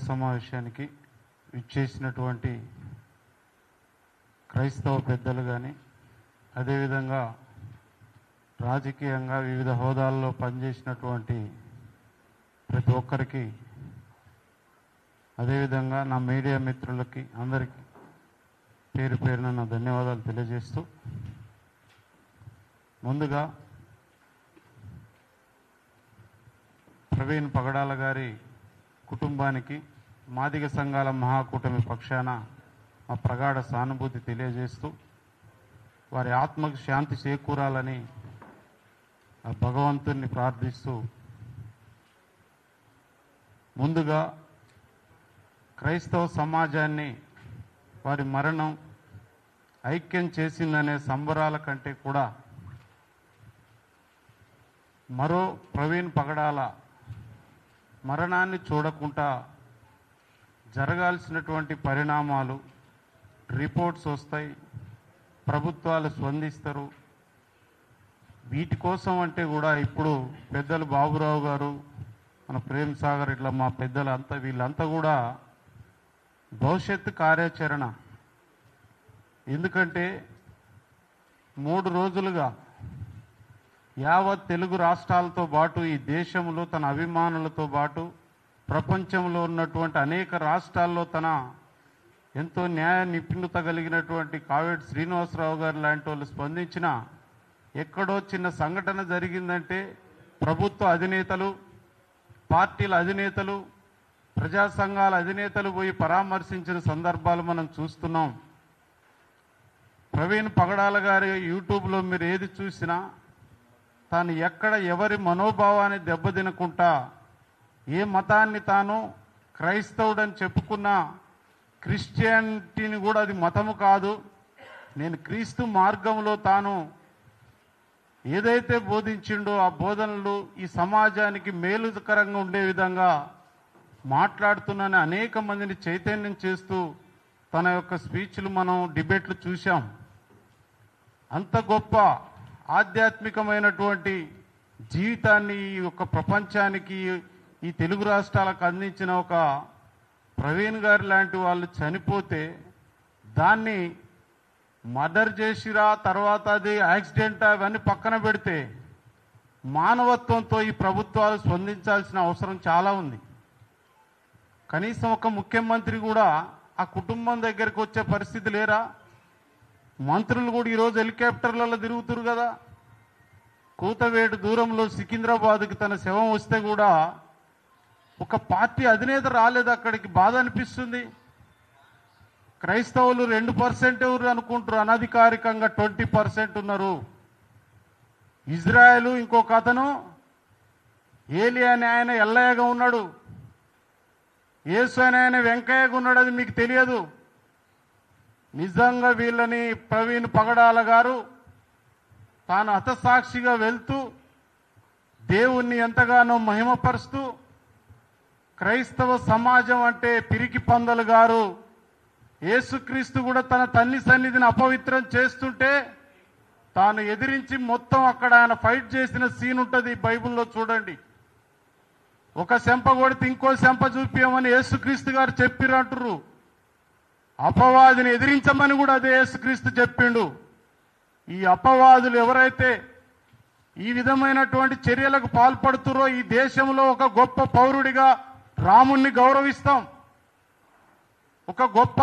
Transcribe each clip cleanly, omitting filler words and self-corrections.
సమావేశానికి ఇచ్చేసినటువంటి క్రైస్తవ పెద్దలు కానీ, అదేవిధంగా రాజకీయంగా వివిధ హోదాల్లో పనిచేసినటువంటి ప్రతి ఒక్కరికి, అదేవిధంగా నా మీడియా మిత్రులకి అందరికీ పేరు పేరున నా ధన్యవాదాలు తెలియజేస్తూ, ముందుగా ప్రవీణ్ పగడాల గారి కుటుంబానికి మాదిగ సంఘాల మహాకూటమి పక్షాన మా ప్రగాఢ సానుభూతి తెలియజేస్తూ, వారి ఆత్మకు శాంతి చేకూరాలని ఆ భగవంతుని ప్రార్థిస్తూ, ముందుగా క్రైస్తవ సమాజాన్ని వారి మరణం ఐక్యం చేసిందనే సంబరాల కంటే కూడా మరో ప్రవీణ్ పగడాల మరణాన్ని చూడకుండా జరగాల్సినటువంటి పరిణామాలు, రిపోర్ట్స్ వస్తాయి, ప్రభుత్వాలు స్పందిస్తారు. వీటి కోసం అంటే కూడా ఇప్పుడు పెద్దలు బాబురావు గారు, మన ప్రేమ్ సాగర్, ఇట్లా మా పెద్దలు అంతా వీళ్ళంతా కూడా భవిష్యత్తు కార్యాచరణ, ఎందుకంటే 3 రోజులుగా యావత్ తెలుగు రాష్ట్రాలతో పాటు ఈ దేశంలో తన అభిమానులతో పాటు ప్రపంచంలో ఉన్నటువంటి అనేక రాష్ట్రాల్లో తన ఎంతో న్యాయ నిపుణత కలిగినటువంటి కావేటి శ్రీనివాసరావు గారు లాంటి వాళ్ళు స్పందించిన, ఎక్కడో చిన్న సంఘటన జరిగిందంటే ప్రభుత్వ అధినేతలు, పార్టీల అధినేతలు, ప్రజా సంఘాల అధినేతలు పోయి పరామర్శించిన సందర్భాలు మనం చూస్తున్నాం. ప్రవీణ్ పగడాల గారి యూట్యూబ్లో మీరు ఏది చూసినా తాను ఎక్కడ ఎవరి మనోభావాన్ని దెబ్బతినకుండా, ఏ మతాన్ని తాను క్రైస్తవుడని చెప్పుకున్నా, క్రిస్టియానిటీని కూడా అది మతము కాదు, నేను క్రీస్తు మార్గంలో తాను ఏదైతే బోధించిండో ఆ బోధనలు ఈ సమాజానికి మేలుకరంగా ఉండే విధంగా మాట్లాడుతున్నానని అనేక మందిని చైతన్యం చేస్తూ తన యొక్క స్పీచ్లు మనం డిబేట్లు చూసాం. అంత గొప్ప ఆధ్యాత్మికమైనటువంటి జీవితాన్ని ఈ యొక్క ప్రపంచానికి, ఈ తెలుగు రాష్ట్రాలకు అందించిన ఒక ప్రవీణ్ గారు లాంటి వాళ్ళు చనిపోతే దాన్ని మర్డర్ చేసిరా, తర్వాత అది యాక్సిడెంట్, అవన్నీ పక్కన పెడితే మానవత్వంతో ఈ ప్రభుత్వాలు స్పందించాల్సిన అవసరం చాలా ఉంది. కనీసం ఒక ముఖ్యమంత్రి కూడా ఆ కుటుంబం దగ్గరికి వచ్చే పరిస్థితి లేరా? మంత్రులు కూడా ఈరోజు హెలికాప్టర్లలో తిరుగుతురు కదా. కూతవేటు దూరంలో సికింద్రాబాద్కి తన శవం వస్తే కూడా ఒక పార్టీ అధినేత రాలేదు అక్కడికి. బాధ అనిపిస్తుంది. క్రైస్తవులు 2% ఎవరు అనుకుంటారు, అనధికారికంగా 20% ఉన్నారు. ఇజ్రాయెల్ ఇంకొక అతను ఏలియా అనే ఆయన ఎల్లయ్యగా ఉన్నాడు, యేసు అనే ఆయన వెంకయ్యగా ఉన్నాడు, అది మీకు తెలియదు. నిజంగా వీళ్ళని ప్రవీణ్ పగడాల గారు తాను హతసాక్షిగా వెళ్తూ దేవుణ్ణి ఎంతగానో మహిమపరుస్తూ, క్రైస్తవ సమాజం అంటే పిరికి పందలు గారు యేసుక్రీస్తు కూడా తన తల్లి సన్నిధిని అపవిత్రం చేస్తుంటే తాను ఎదిరించి మొత్తం అక్కడ ఆయన ఫైట్ చేసిన సీన్ ఉంటుంది, బైబిల్లో చూడండి. ఒక శంప కొడితే ఇంకో శంప చూపించమని యేసుక్రీస్తు గారు చెప్పిరంటారు. అపవాదిని ఎదిరించమని కూడా అదే యేసుక్రీస్తు చెప్పిండు. ఈ అపవాదులు ఎవరైతే ఈ విధమైనటువంటి చర్యలకు పాల్పడుతురో ఈ దేశంలో ఒక గొప్ప పౌరుడిగా రాముణ్ణి గౌరవిస్తాం, ఒక గొప్ప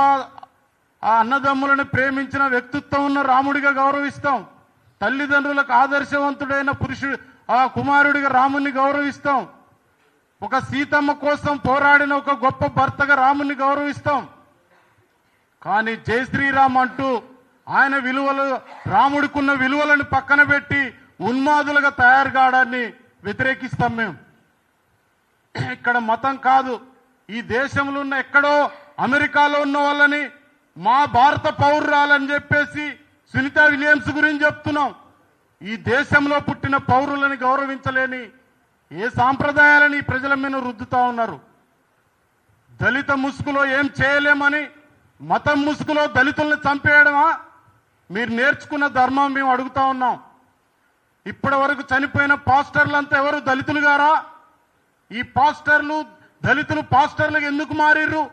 ఆ అన్నదమ్ములను ప్రేమించిన వ్యక్తిత్వం ఉన్న రాముడిగా గౌరవిస్తాం, తల్లిదండ్రులకు ఆదర్శవంతుడైన పురుషుడు ఆ కుమారుడిగా రాముణ్ణి గౌరవిస్తాం, ఒక సీతమ్మ కోసం పోరాడిన ఒక గొప్ప భర్తగా రాముణ్ణి గౌరవిస్తాం. కానీ జై శ్రీరామ్ అంటూ ఆయన విలువలు, రాముడికున్న విలువలను పక్కన పెట్టి ఉన్మాదులుగా తయారు కావడాన్ని వ్యతిరేకిస్తాం మేము. ఇక్కడ మతం కాదు, ఈ దేశంలో ఉన్న ఎక్కడో అమెరికాలో ఉన్న వాళ్ళని మా భారత పౌరురాలని చెప్పేసి సునీత విలియమ్స్ గురించి చెప్తున్నాం. ఈ దేశంలో పుట్టిన పౌరులని గౌరవించలేని ఏ సాంప్రదాయాలని ప్రజల మీద రుద్దుతా ఉన్నారు. దళిత ముసుగులో ఏం చేయలేమని మతం ముసుగులో దళితుల్ని చంపేయడమా మీరు నేర్చుకున్న ధర్మం మేము అడుగుతా ఉన్నాం. ఇప్పటి వరకు చనిపోయిన పాస్టర్లంతా ఎవరు దళితులు గారా? ఈ పాస్టర్లు దళితులు పాస్టర్లకు ఎందుకు మారిర్రు?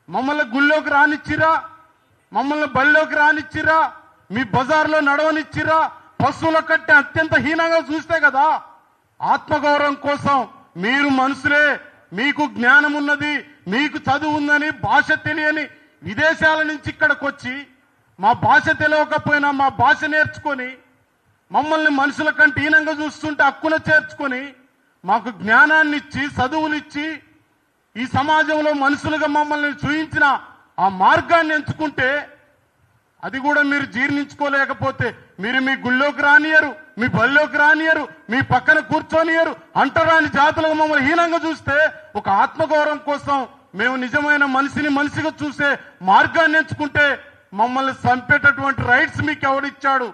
మమ్మల్ని గుళ్ళోకి రానిచ్చిరా? మమ్మల్ని బళ్ళలోకి రానిచ్చిరా? మీ బజార్లో నడవనిచ్చిరా? పశువుల కట్టే అత్యంత హీనంగా చూస్తే కదా. ఆత్మగౌరవం కోసం మీరు మనుషులే, మీకు జ్ఞానం ఉన్నది, మీకు చదువు ఉందని, భాష తెలియని విదేశాల నుంచి ఇక్కడికి వచ్చి మా భాష తెలియకపోయినా మా భాష నేర్చుకొని మమ్మల్ని మనుషుల కంటే హీనంగా చూస్తుంటే హక్కున చేర్చుకొని మాకు జ్ఞానాన్ని ఇచ్చి చదువులిచ్చి ఈ సమాజంలో మనుషులుగా మమ్మల్ని చూయించిన ఆ మార్గాన్ని ఎంచుకుంటే అది కూడా మీరు జీర్ణించుకోలేకపోతే మీరు మీ గుళ్ళోకి రానియరు, మీ బళ్ళలోకి రానియరు, మీ పక్కన కూర్చొనియరు, అంటరాని జాతులకు మమ్మల్ని హీనంగా చూస్తే ఒక ఆత్మగౌరవం కోసం మేము నిజమైన మనిషిని మనిషిగా చూసే మార్గాన్ని ఎంచుకుంటే మమ్మల్ని చంపేటటువంటి రైట్స్ మీకు ఎవడిచ్చాడు?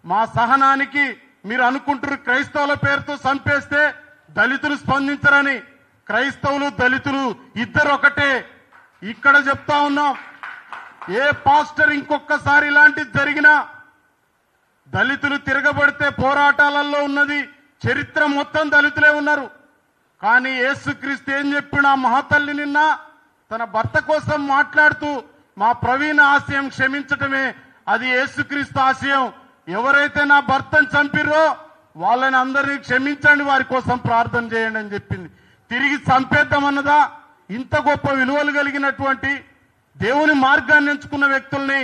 మా సహనానికి మీరు అనుకుంటారు క్రైస్తవుల పేరుతో చంపేస్తే దళితులు స్పందించరని. క్రైస్తవులు దళితులు ఇద్దరు ఒకటే. ఇక్కడ చెప్తా ఉన్నాం, ఏ పాస్టర్ ఇంకొకసారి ఇలాంటిది జరిగినా దళితులు తిరగబడితే పోరాటాలలో ఉన్నది చరిత్ర మొత్తం దళితులే ఉన్నారు. కానీ యేసుక్రీస్తు ఏం చెప్పిన ఆ మహాతల్లి నిన్న తన భర్త కోసం మాట్లాడుతూ మా ప్రవీణ ఆశయం క్షమించటమే, అది యేసుక్రీస్తు ఆశయం. ఎవరైతే నా భర్తను చంపిర్రో వాళ్ళని అందరినీ క్షమించండి, వారి కోసం ప్రార్థన చేయండి అని చెప్పింది. తిరిగి చంపేద్దామన్నదా? ఇంత గొప్ప విలువలు కలిగినటువంటి దేవుని మార్గాన్ని ఎంచుకున్న వ్యక్తుల్ని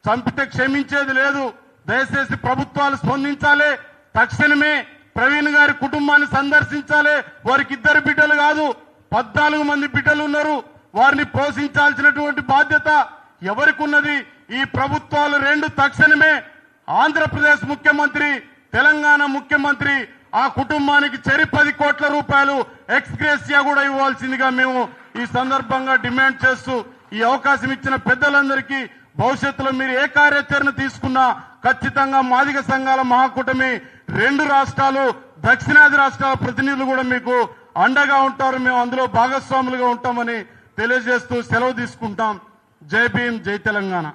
చంపితే క్షమించేది లేదు. దయచేసి ప్రభుత్వాలు స్పందించాలి. తక్షణమే ప్రవీణ్ గారి కుటుంబాన్ని సందర్శించాలి. వారికి 2 బిడ్డలు కాదు, 14 మంది బిడ్డలు ఉన్నారు. వారిని పోషించాల్సినటువంటి బాధ్యత ఎవరికి ఉన్నది? ఈ ప్రభుత్వాలు 2 తక్షణమే ఆంధ్రప్రదేశ్ ముఖ్యమంత్రి, తెలంగాణ ముఖ్యమంత్రి ఆ కుటుంబానికి చెరి 10 కోట్ల రూపాయలు ఎక్స్గ్రేసియా కూడా ఇవ్వాల్సిందిగా మేము ఈ సందర్భంగా డిమాండ్ చేస్తూ, ఈ అవకాశం ఇచ్చిన పెద్దలందరికీ భవిష్యత్తులో మీరు ఏ కార్యాచరణ తీసుకున్నా ఖచ్చితంగా మాదిగ సంఘాల మహాకూటమి 2 రాష్ట్రాలు, దక్షిణాది రాష్ట్రాల ప్రతినిధులు కూడా మీకు అండగా ఉంటారు. మేము అందులో భాగస్వాములుగా ఉంటామని తెలియజేస్తూ సెలవు తీసుకుంటాం. జై భీమ్, జై తెలంగాణ.